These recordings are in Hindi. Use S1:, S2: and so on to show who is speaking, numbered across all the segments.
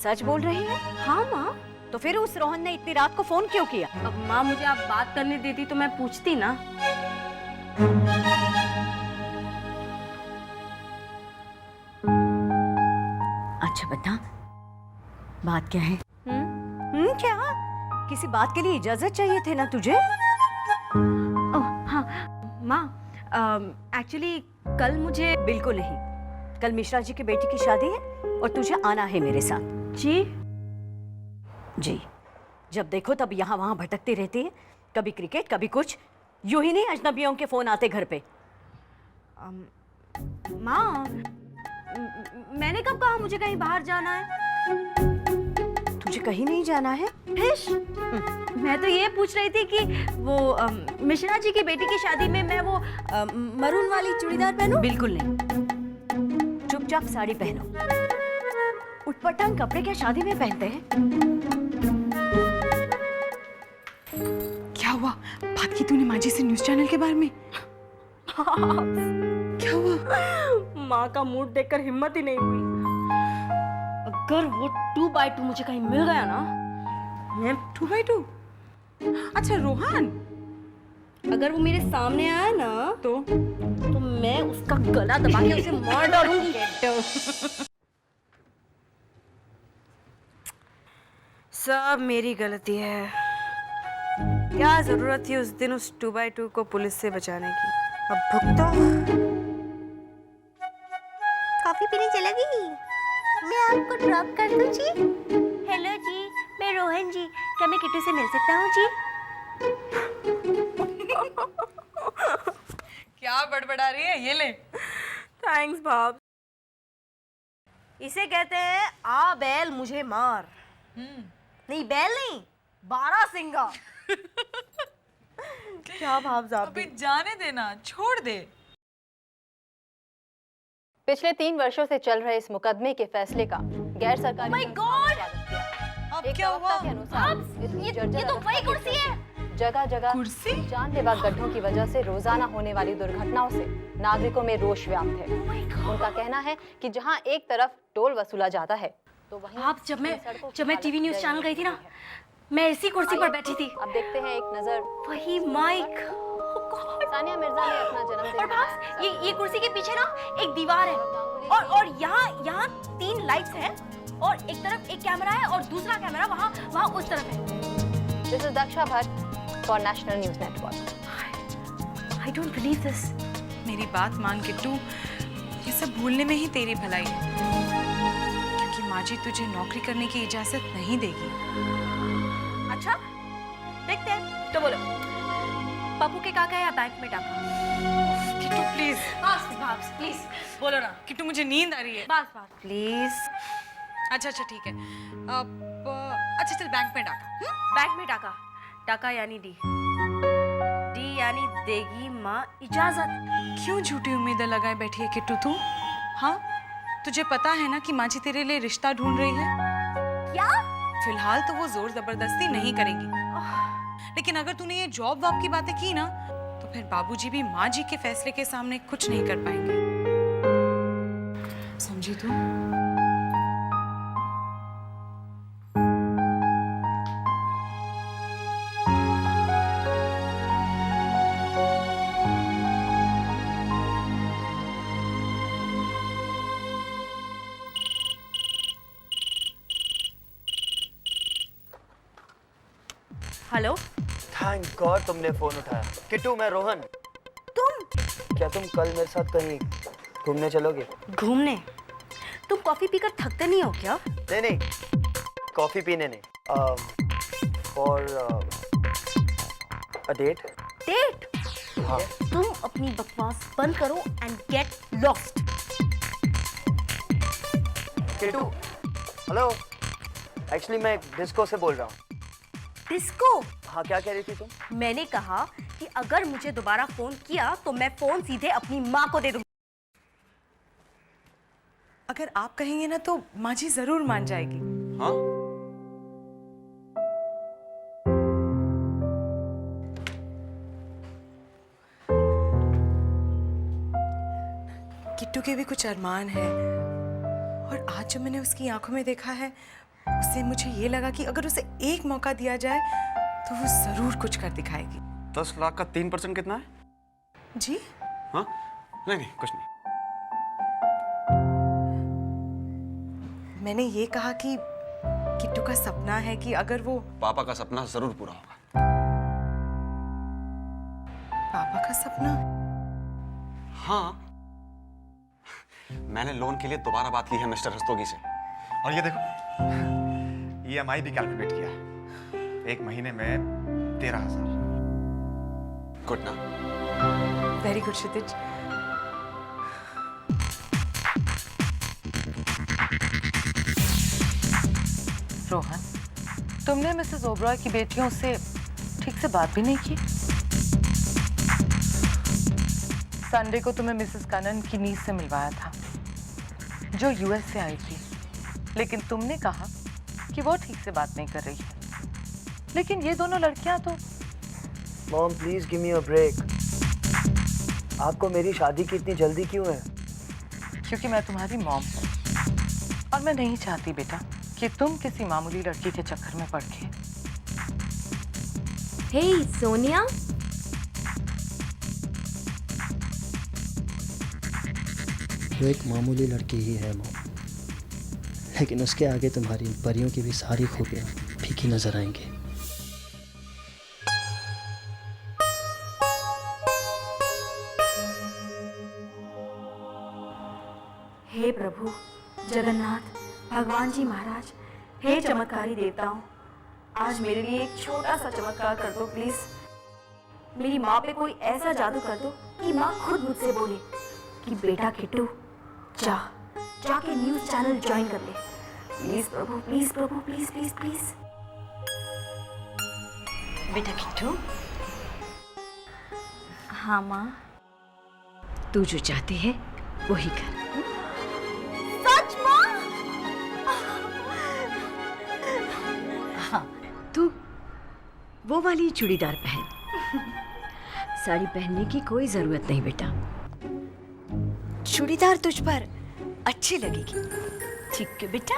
S1: सच बोल रही है?
S2: हाँ माँ।
S1: तो फिर उस रोहन ने इतनी रात को फोन क्यों किया?
S2: अब माँ मुझे आप बात करने देती तो मैं पूछती ना।
S1: अच्छा बता, बात क्या है? क्या? किसी बात के लिए इजाजत चाहिए थे ना तुझे?
S2: ओह हाँ माँ, एक्चुअली कल मुझे।
S1: बिल्कुल नहीं, कल मिश्रा जी की बेटी की शादी है और तुझे आना है मेरे साथ।
S2: जी?
S1: जी, जब देखो तब यहाँ वहाँ भटकती रहती है, कभी क्रिकेट कभी कुछ, यूं ही नहीं अजनबियों के फोन आते घर पे।
S2: माँ, मैंने कब कहा मुझे कहीं बाहर जाना है?
S1: तुझे कहीं नहीं जाना है?
S2: फिश, मैं तो ये पूछ रही थी कि वो मिश्रा जी की बेटी की शादी में मैं वो मरून वाली चूड़ीदार पहनूं?
S1: बिल्कुल नहीं, चुपचाप साड़ी पहनो। उटपटांग कपड़े क्या शादी में पहनते हैं?
S3: क्या हुआ? बात की तूने माँ जी से न्यूज़ चैनल के बारे में? क्या हुआ?
S2: माँ का मूड देखकर हिम्मत ही नहीं हुई। अगर वो 2x2 मुझे कहीं मिल गया ना, मैं
S3: 2x2? अच्छा रोहन,
S2: अगर वो मेरे सामने आया ना
S3: तो
S2: मैं उसका गला दबा के उसे मार डालूंगी। सब मेरी गलती है। क्या जरूरत थी उस दिन उस 2x2 को पुलिस से बचाने की। अब भुगतो। कॉफी पीने चलेगी? मैं आपको ड्रॉप कर दूं जी? हेलो जी, मैं रोहन जी, क्या मैं किट्टू से मिल सकता हूँ जी?
S3: क्या बड़बड़ा रही है? ये ले।
S2: थैंक्स भाब। इसे कहते हैं आ बैल मुझे मार। नहीं बैल नहीं, 12 सिंगा। क्या भाव साहब?
S3: अबे जाने देना, छोड़ दे।
S4: पिछले 3 वर्षों से चल रहे इस मुकदमे के फैसले का गैर सरकारी
S2: My God!
S3: अब
S4: एक
S3: क्या
S4: प्रवक्ता
S3: हुआ?
S4: के अनुसार
S2: ये तो वही कुर्सी है।
S4: जगह जगह
S3: कुर्सी?
S4: जानलेवा गड्ढों की वजह से रोजाना होने वाली दुर्घटनाओं से नागरिकों में रोष व्याप्त है। उनका कहना है कि जहां एक तरफ टोल वसूला जाता है तो वहीं
S2: आप जब मैं टीवी न्यूज़ चैनल गई थी ना, मैं इसी कुर्सी पर बैठी थी।
S4: अब देखते हैं एक नजर।
S2: वही माइक।
S4: सानिया मिर्जा ने अपना जन्मदिन
S2: और बस ये कुर्सी के पीछे ना एक दीवार है और यहाँ 3 लाइट्स हैं और एक तरफ एक कैमरा है और दूसरा कैमरा वहाँ उस तरफ है।
S4: This is Daksha Bhatt for national news network.
S2: I don't believe this.
S3: मेरी बात मान किट्टू, ये सब भूलने में ही तेरी भलाई है, क्योंकि माँ जी तुझे नौकरी करने की इजाजत नहीं देगी।
S2: अच्छा, देखते हैं। तो बोलो, पप्पू के काका या बैंक में टाका?
S3: किट्टू प्लीज।
S2: बस प्लीज बोलो ना।
S3: किट्टू मुझे नींद आ रही है।
S2: बस प्लीज।
S3: अच्छा ठीक है। अब अच्छा चल बैंक में डाका।
S2: बैंक में टाका। टाका यानी डी यानी देगी माँ इजाजत।
S3: क्यों झूठी उम्मीदें लगाए बैठी है किट्टू तू? हाँ, तुझे पता है ना कि माँ जी तेरे लिए रिश्ता ढूंढ रही है।
S2: क्या?
S3: फिलहाल तो वो जोर जबरदस्ती नहीं करेंगी, लेकिन अगर तूने ये जॉब वॉब की बातें की ना, तो फिर बाबूजी भी माँ जी के फैसले के सामने कुछ नहीं कर पाएंगे। समझी तू?
S2: हेलो।
S5: थैंक गॉड तुमने फोन उठाया। किट्टू, मैं रोहन।
S2: तुम?
S5: क्या तुम कल मेरे साथ कहीं घूमने चलोगे?
S2: घूमने? तुम कॉफी पीकर थकते नहीं हो क्या?
S5: नहीं, कॉफी पीने नहीं, फॉर अ डेट।
S2: डेट?
S5: हाँ।
S2: तुम अपनी बकवास बंद करो and get lost.
S5: Kittu, hello, actually मैं डिस्को से बोल रहा हूँ।
S2: डिस्को?
S5: हाँ, क्या कह रही थी तुम?
S2: मैंने कहा कि अगर मुझे दोबारा फोन किया तो मैं फोन सीधे अपनी माँ को दे दूंगी।
S3: अगर आप कहेंगे ना तो माँ जी जरूर मान जाएगी।
S5: हाँ?
S3: किट्टू के भी कुछ अरमान है, और आज जो मैंने उसकी आंखों में देखा है उससे मुझे ये लगा कि अगर उसे एक मौका दिया जाए तो वो जरूर कुछ कर दिखाएगी।
S6: 10 लाख का 3% कितना है?
S3: जी?
S6: हाँ, नहीं कुछ नहीं।
S3: मैंने ये कहा कि किट्टू का सपना है कि अगर वो
S6: पापा का सपना जरूर पूरा होगा।
S3: पापा का सपना?
S6: हाँ, मैंने लोन के लिए दोबारा बात की है मिस्टर रस्तोगी से, और ये देखो EMI भी कैलकुलेट किया है, 1 महीने में 13,000। गुड ना?
S3: वेरी गुड क्षितिज।
S7: रोहन, तुमने मिसेस ओबरॉय की बेटियों से ठीक से बात भी नहीं की। संडे को तुम्हें मिसेस कनन की नीस से मिलवाया था, जो US से आई थी, लेकिन तुमने कहा कि वो ठीक से बात नहीं कर रही है। लेकिन ये दोनों लड़कियां तो...
S5: mom please give me a break. आपको मेरी शादी की इतनी जल्दी क्यों है?
S7: क्योंकि मैं तुम्हारी मॉम हूँ और मैं नहीं चाहती बेटा कि तुम किसी मामूली लड़की के चक्कर में पड़ के...
S2: हे सोनिया,
S8: वो एक मामूली लड़की ही है मॉम, लेकिन उसके आगे तुम्हारी परियों की भी सारी खूबियां फीकी नजर आएंगी।
S2: हे प्रभु जगन्नाथ, भगवान जी महाराज, हे चमत्कारी देवताओं, आज मेरे लिए एक छोटा सा चमत्कार कर दो प्लीज। मेरी माँ पे कोई ऐसा जादू कर दो कि माँ खुद मुझसे बोले कि बेटा किट्टू जाके न्यूज चैनल ज्वाइन कर ले। Please Prabhu, please Prabhu, please please please.
S1: बेटा किट्टू,
S2: हाँ माँ।
S1: तू जो चाहती है वही कर।
S2: सच माँ?
S1: हाँ, तू वो वाली चूड़ीदार पहन। साड़ी पहनने की कोई जरूरत नहीं बेटा, चूड़ीदार तुझ पर अच्छी लगेगी। ठीक है बेटा?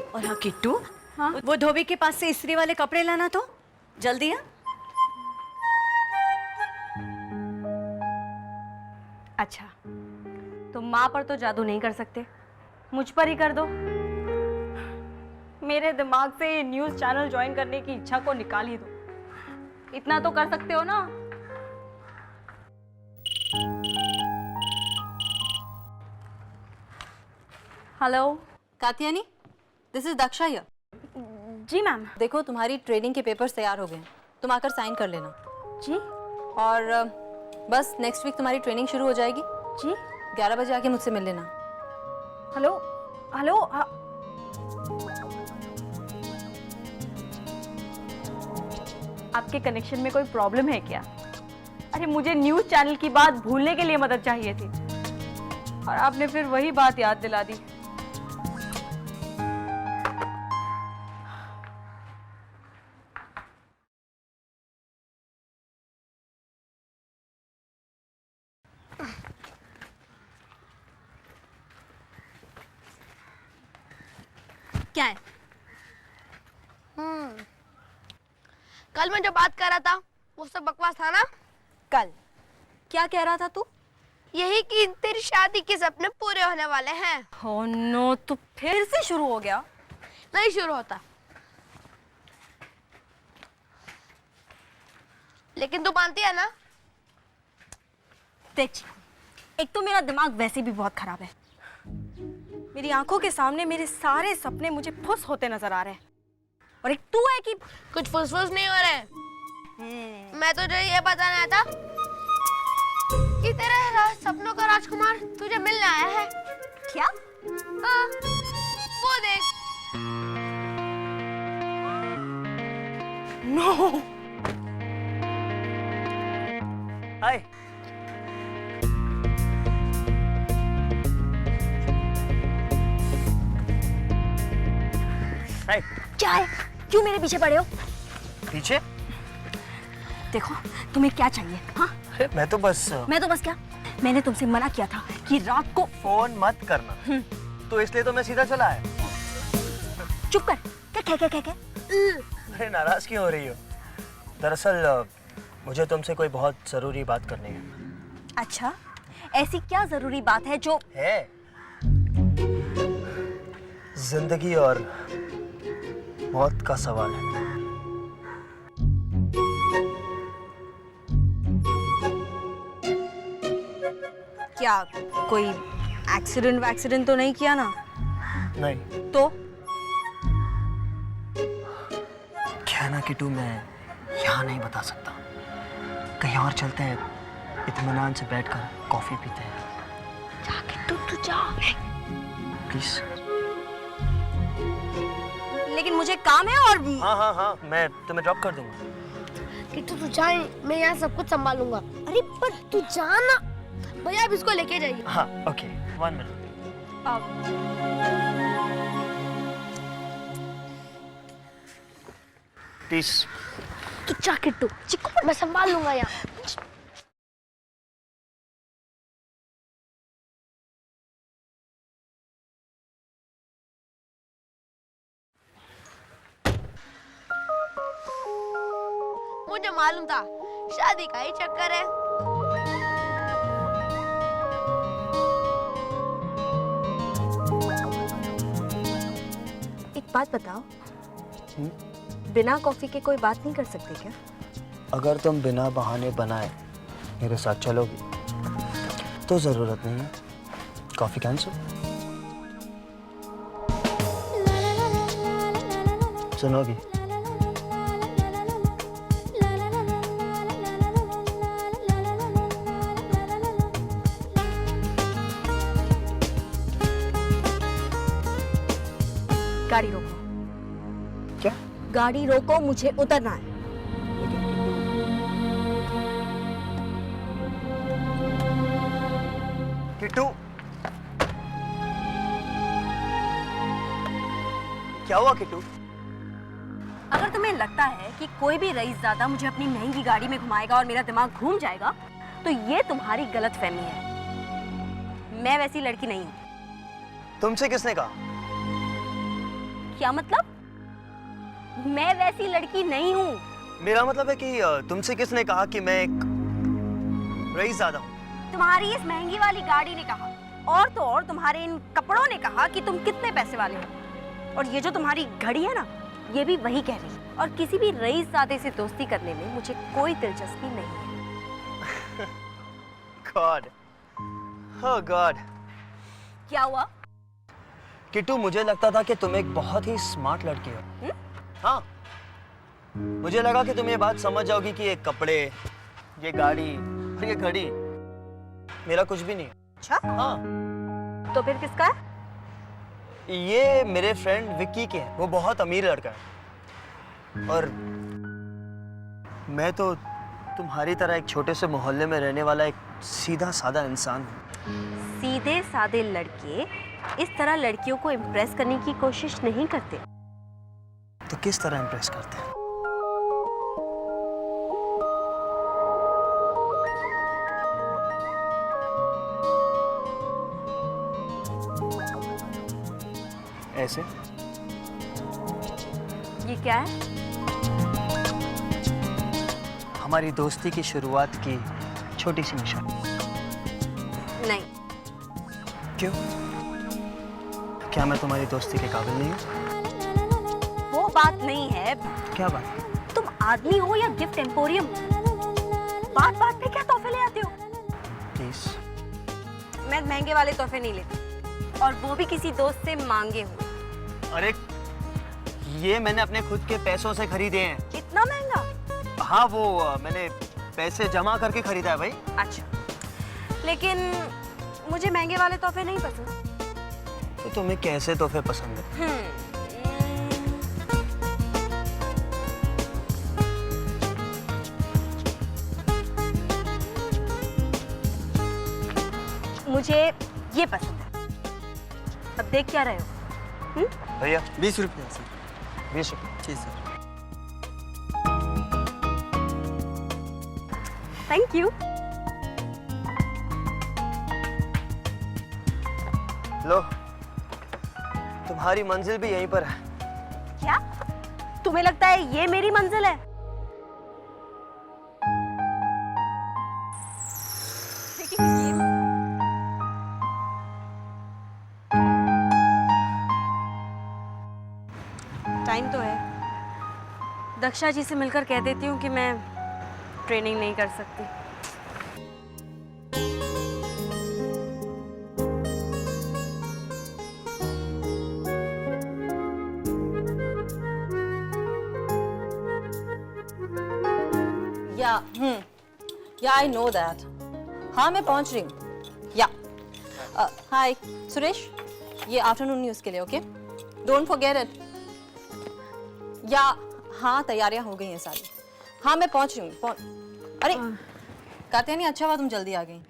S1: और हाँ किट्टू,
S2: हाँ?
S1: वो धोबी के पास से इस्त्री वाले कपड़े लाना तो जल्दी। हाँ,
S2: अच्छा, तुम माँ पर तो जादू नहीं कर सकते, मुझ पर ही कर दो। मेरे दिमाग से ये न्यूज़ चैनल ज्वाइन करने की इच्छा को निकाल ही दो। इतना तो कर सकते हो ना? Hello
S4: Katyayani, this is Daksha here.
S2: जी मैम।
S4: देखो तुम्हारी ट्रेनिंग के पेपर्स तैयार हो गए हैं, तुम आकर साइन कर लेना।
S2: जी
S4: और बस नेक्स्ट वीक तुम्हारी ट्रेनिंग शुरू हो जाएगी।
S2: जी
S4: 11 बजे आके मुझसे मिल लेना।
S2: हेलो हेलो आपके कनेक्शन में कोई प्रॉब्लम है क्या? अरे मुझे न्यूज़ चैनल की बात भूलने के लिए मदद चाहिए थी और आपने फिर वही बात याद दिला दी।
S9: क्या है? कल मैं जो बात कर रहा था वो सब बकवास था ना?
S2: कल क्या कह रहा था तू?
S9: यही कि तेरी शादी के सपने पूरे होने वाले हैं।
S2: ओह नो, तो फिर से शुरू हो गया?
S9: नहीं शुरू होता, लेकिन तू मानती है ना?
S2: देख, एक तो मेरा दिमाग वैसे भी बहुत खराब है। मेरी आंखों के सामने मेरे सारे सपने मुझे फुस होते नजर आ रहे हैं, और एक तू है कि
S9: कुछ फुसफुस नहीं हो रहे। मैं तुझे ये बताना था कि तेरे सपनों का राजकुमार तुझे मिलने आया है।
S2: क्या?
S9: हाँ, वो देख।
S2: नो।
S5: हाय। हाय।
S2: क्या है? क्यों मेरे पीछे पड़े हो?
S5: पीछे?
S2: देखो तुम्हें क्या चाहिए? हाँ?
S5: अरे मैं तो बस
S2: क्या? मैंने तुमसे मना किया था कि रात को
S5: फोन मत करना। तो इसलिए तो मैं सीधा चला है।
S2: चुप कर। क्या?
S5: अरे नाराज क्यों हो रही हो? दरअसल मुझे तुमसे कोई बहुत जरूरी बात करनी है।
S2: अच्छा, ऐसी क्या जरूरी बात है जो
S5: है जिंदगी और मौत का सवाल है।
S2: क्या कोई एक्सीडेंट तो नहीं किया ना?
S5: नहीं
S2: तो
S5: क्या ना किट्टू, मैं यहाँ नहीं बता सकता। कहीं और चलते हैं, इत्मीनान से बैठकर कॉफी पीते हैं।
S2: जा किट्टू, तू जा।
S5: प्लीज।
S2: लेकिन मुझे काम है और
S5: हाँ, मैं तुम्हें ड्रॉप कर दूंगा।
S9: किट्टू तू जा, मैं यहाँ सब कुछ संभालूंगा। अरे पर तू जा ना भैया, अब इसको लेके जाइए।
S5: हाँ ओके, 1 मिनट। प्लीज।
S9: तू जा किट्टू, चिक्कू मैं संभाल लूंगा यहाँ। मुझे मालूम था शादी का ही चक्कर है।
S2: एक बात बताओ, बिना कॉफी के कोई बात not कर सकते क्या?
S5: अगर तुम बिना बहाने बनाए मेरे साथ चलोगी तो जरूरत नहीं है कॉफी कैंसिल। सुनोगी?
S2: गाड़ी रोको।
S5: क्या?
S2: गाड़ी रोको, मुझे उतरना है।
S5: किट्टू, क्या हुआ किट्टू?
S2: अगर तुम्हें लगता है कि कोई भी रईसजादा मुझे अपनी महंगी गाड़ी में घुमाएगा और मेरा दिमाग घूम जाएगा, तो ये तुम्हारी गलतफहमी है। मैं वैसी लड़की नहीं हूँ।
S5: तुमसे किसने कहा?
S2: क्या मतलब? मैं वैसी लड़की नहीं हूँ।
S5: मेरा मतलब है कि तुमसे किसने कहा कि मैं एक रईसजादा हूँ?
S2: तुम्हारी इस महंगी वाली गाड़ी ने कहा, और तो और तुम्हारे इन कपड़ों ने कहा कि तुम कितने पैसे वाले हो। और ये जो तुम्हारी घड़ी है ना, ये भी वही कह रही है। और किसी भी रईसजादे से दोस्ती करने में मुझे कोई दिलचस्पी नहीं है।
S5: गॉड, ओह गॉड।
S2: क्या हुआ?
S5: किट्टू, मुझे लगता था कि तुम एक बहुत ही स्मार्ट लड़की हो। हाँ, मुझे लगा कि तुम ये बात समझ जाओगी कि ये कपड़े, ये गाड़ी और ये घड़ी मेरा कुछ भी नहीं है।
S2: अच्छा?
S5: हाँ।
S2: तो फिर किसका है?
S5: ये मेरे फ्रेंड विक्की के हैं। वो बहुत अमीर लड़का है और मैं तो तुम्हारी तरह एक छोटे से मोहल्ले में रहने वाला एक सीधा साधा इंसान हूँ।
S2: सीधे साधे लड़के इस तरह लड़कियों को इम्प्रेस करने की कोशिश नहीं करते।
S5: तो किस तरह इम्प्रेस करते हैं? ऐसे?
S2: ये क्या है?
S5: हमारी दोस्ती की शुरुआत की छोटी सी निशानी।
S2: नहीं।
S5: क्यों? क्या मैं तुम्हारी दोस्ती के काबिल नहीं हूँ?
S2: वो बात नहीं है।
S5: क्या बात?
S2: तुम आदमी हो या गिफ्ट एम्पोरियम? बात बात पे क्या तोहफे ले आते हो?
S5: प्लीज।
S2: मैं महंगे वाले तोहफे नहीं लेती, और वो भी किसी दोस्त से मांगे हुए।
S5: अरे ये मैंने अपने खुद के पैसों से खरीदे हैं।
S2: इतना महंगा?
S5: हाँ, वो मैंने पैसे जमा करके खरीदा है भाई।
S2: अच्छा, लेकिन मुझे महंगे वाले तोहफे नहीं पसंद।
S5: तो तुम्हें कैसे तोहफे पसंद है?
S2: मुझे ये पसंद है। अब देख क्या रहे हो?
S5: भैया
S10: 20 रुपये सर।
S5: 20 रुपये।
S10: जी सर।
S2: Thank you.
S5: लो, तुम्हारी मंजिल भी यहीं पर है।
S2: क्या तुम्हें लगता है ये मेरी मंजिल है? टाइम तो है। दक्षा जी से मिलकर कह देती हूँ कि मैं ट्रेनिंग नहीं कर सकती।
S4: या आई नो दैट। हाँ मैं पहुंच रही हूँ। या हाय सुरेश, ये आफ्टरनून न्यूज़ के लिए, ओके, डोंट फॉरगेट इट। या हाँ तैयारियां हो गई हैं सारी। हाँ मैं पहुंच रही हूँ। अरे कात्यायनी, अच्छा हुआ तुम जल्दी आ गई।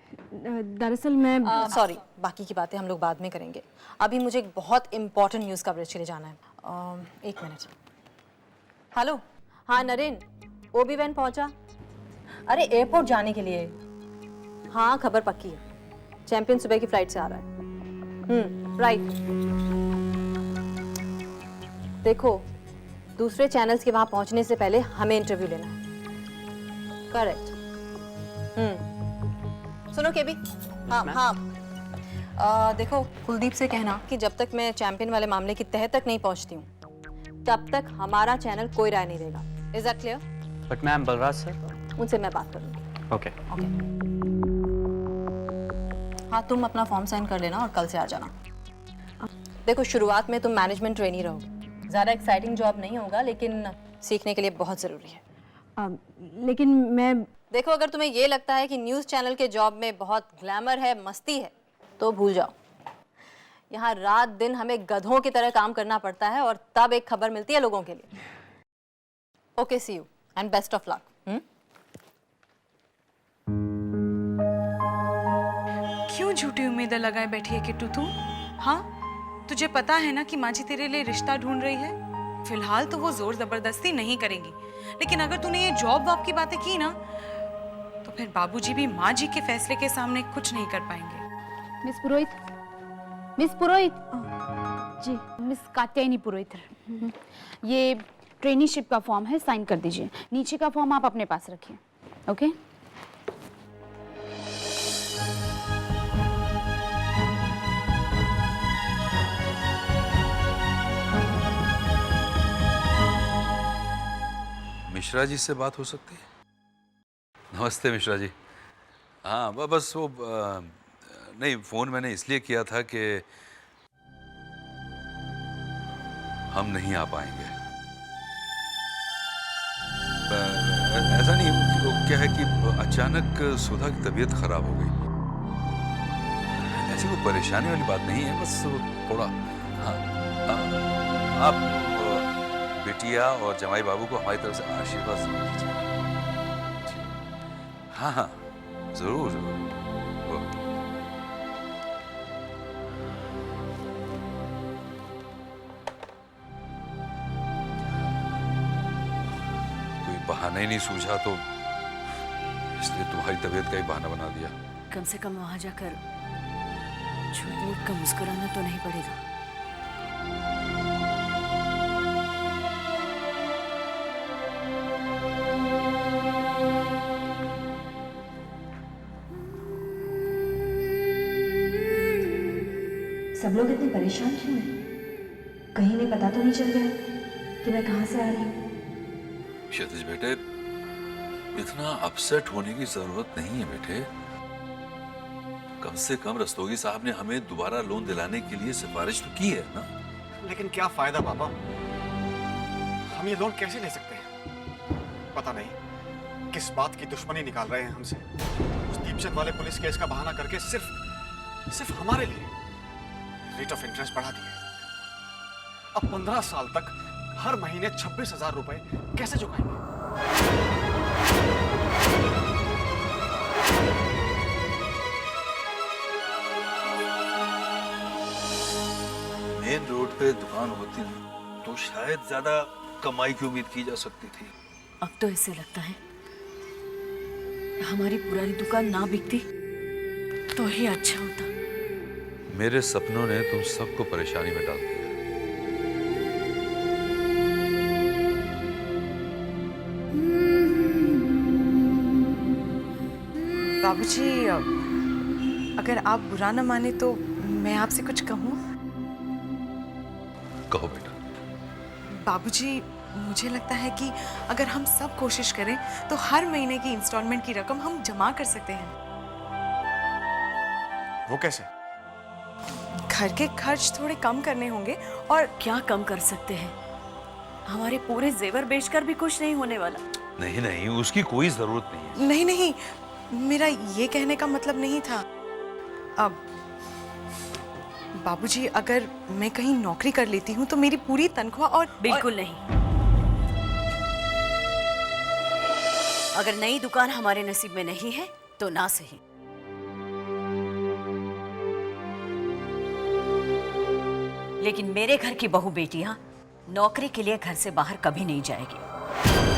S2: दरअसल मैं
S4: सॉरी, बाकी की बातें हम लोग बाद में करेंगे। अभी मुझे एक बहुत इंपॉर्टेंट न्यूज़ कवरेज के लिए जाना है। एक मिनट। हेलो, हाँ नरेन, ओबी वैन पहुंचा? अरे एयरपोर्ट जाने के लिए। हाँ खबर पक्की है, चैंपियन सुबह की फ्लाइट से आ रहा है। राइट। देखो, दूसरे चैनल्स के वहां पहुंचने से पहले हमें इंटरव्यू लेना है। करेक्ट। सुनो केबी। हाँ देखो, कुलदीप से कहना कि जब तक मैं चैंपियन वाले मामले की तह तक नहीं पहुंचती हूँ तब तक हमारा चैनल कोई राय नहीं देगा। Is that clear?
S5: But ma'am, Balraj sir.
S4: उनसे मैं बात करूंगी।
S5: ओके।
S4: हाँ तुम अपना फॉर्म साइन कर लेना और कल से आ जाना। देखो, शुरुआत में तुम मैनेजमेंट ट्रेनी रहोगे। ज़्यादा एक्साइटिंग जॉब नहीं होगा, लेकिन सीखने के लिए बहुत ज़रूरी है।
S2: लेकिन मैं
S4: देखो, अगर तुम्हें ये लगता है कि न्यूज़ चैनल के जॉब में बहुत ग्लैमर है, मस्ती है, तो भूल जाओ। यहाँ रात दिन हमें गधों की तरह काम करना पड़ता है और तब एक खबर मिलती है लोगों के लिए। Okay, see you and best of luck.
S3: क्यों झूठी उम्मीदें लगाए बैठी है किट्टू तू? हाँ, तुझे पता है ना कि माँ जी तेरे लिए रिश्ता ढूंढ रही है। फिलहाल तो वो जोर जबरदस्ती नहीं करेंगी, लेकिन अगर तूने ये जॉब वाब की बातें की ना तो फिर बाबूजी भी माँ जी के फैसले के सामने कुछ नहीं कर पाएंगे।
S10: मिस पुरोहित, मिस पुरोहित जी, मिस कात्यायनी पुरोहित, ये ट्रेनीशिप का फॉर्म है, साइन कर दीजिए। नीचे का फॉर्म आप अपने पास रखिए। ओके?
S11: मिश्रा जी से बात हो सकती है? नमस्ते मिश्रा जी। हाँ बस वो नहीं, फ़ोन मैंने इसलिए किया था कि हम नहीं आ पाएंगे। ऐसा नहीं, वो क्या है कि अचानक सुधा की तबीयत खराब हो गई। ऐसी कोई परेशानी वाली बात नहीं है, बस थोड़ा। हाँ, आप बिटिया और जमाई बाबू को हमारी तरफ से आशीर्वाद जरूर दीजिए। हाँ हाँ जरूर जरूर। कोई बहाना ही नहीं सूझा तो इसलिए तुम्हारी तबीयत का ही बहाना बना दिया।
S1: कम से कम वहां जाकर झूठ मूठ का मुस्कुराना तो नहीं पड़ेगा।
S2: सब लोग इतने परेशान क्यों हैं? कहीं नहीं पता तो नहीं चल गया कि मैं कहाँ से आ रही हूँ?
S11: क्षितिज बेटे, इतना अपसेट होने की जरूरत नहीं है बेटे। कम से कम रस्तोगी साहब ने हमें दोबारा लोन दिलाने के लिए सिफारिश तो की है ना।
S6: लेकिन क्या फायदा पापा, हम ये लोन कैसे ले सकते हैं? पता नहीं किस बात की दुश्मनी निकाल रहे हैं हमसे। उस दीपचंद वाले पुलिस केस का बहाना करके सिर्फ हमारे लिए रेट ऑफ इंटरेस्ट बढ़ा दिए। अब 15 साल तक हर महीने 26,000 रुपए कैसे चुकाएंगे?
S11: मेन रोड पे दुकान होती तो शायद ज्यादा कमाई की उम्मीद की जा सकती थी।
S1: अब तो ऐसे लगता है हमारी पुरानी दुकान ना बिकती तो ही अच्छा होता।
S11: मेरे सपनों ने तुम सबको परेशानी में डाल दिया।
S3: बाबूजी, अगर आप बुरा न माने तो मैं आपसे कुछ कहूँ?
S11: कहो बेटा।
S3: बाबूजी, मुझे लगता है कि अगर हम सब कोशिश करें तो हर महीने की इंस्टॉलमेंट की रकम हम जमा कर सकते हैं।
S6: वो कैसे?
S3: घर के खर्च थोड़े कम करने होंगे। और
S1: क्या कम कर सकते हैं? हमारे पूरे जेवर बेचकर भी कुछ नहीं होने वाला।
S11: नहीं नहीं, उसकी कोई जरूरत नहीं है।
S3: नहीं नहीं, मेरा ये कहने का मतलब नहीं था। अब बाबूजी, अगर मैं कहीं नौकरी कर लेती हूँ तो मेरी पूरी तनख्वाह और
S1: बिल्कुल नहीं। अगर नई दुकान हमारे नसीब में नहीं है तो ना सही। लेकिन मेरे घर की बहू बेटियां नौकरी के लिए घर से बाहर कभी नहीं जाएगी।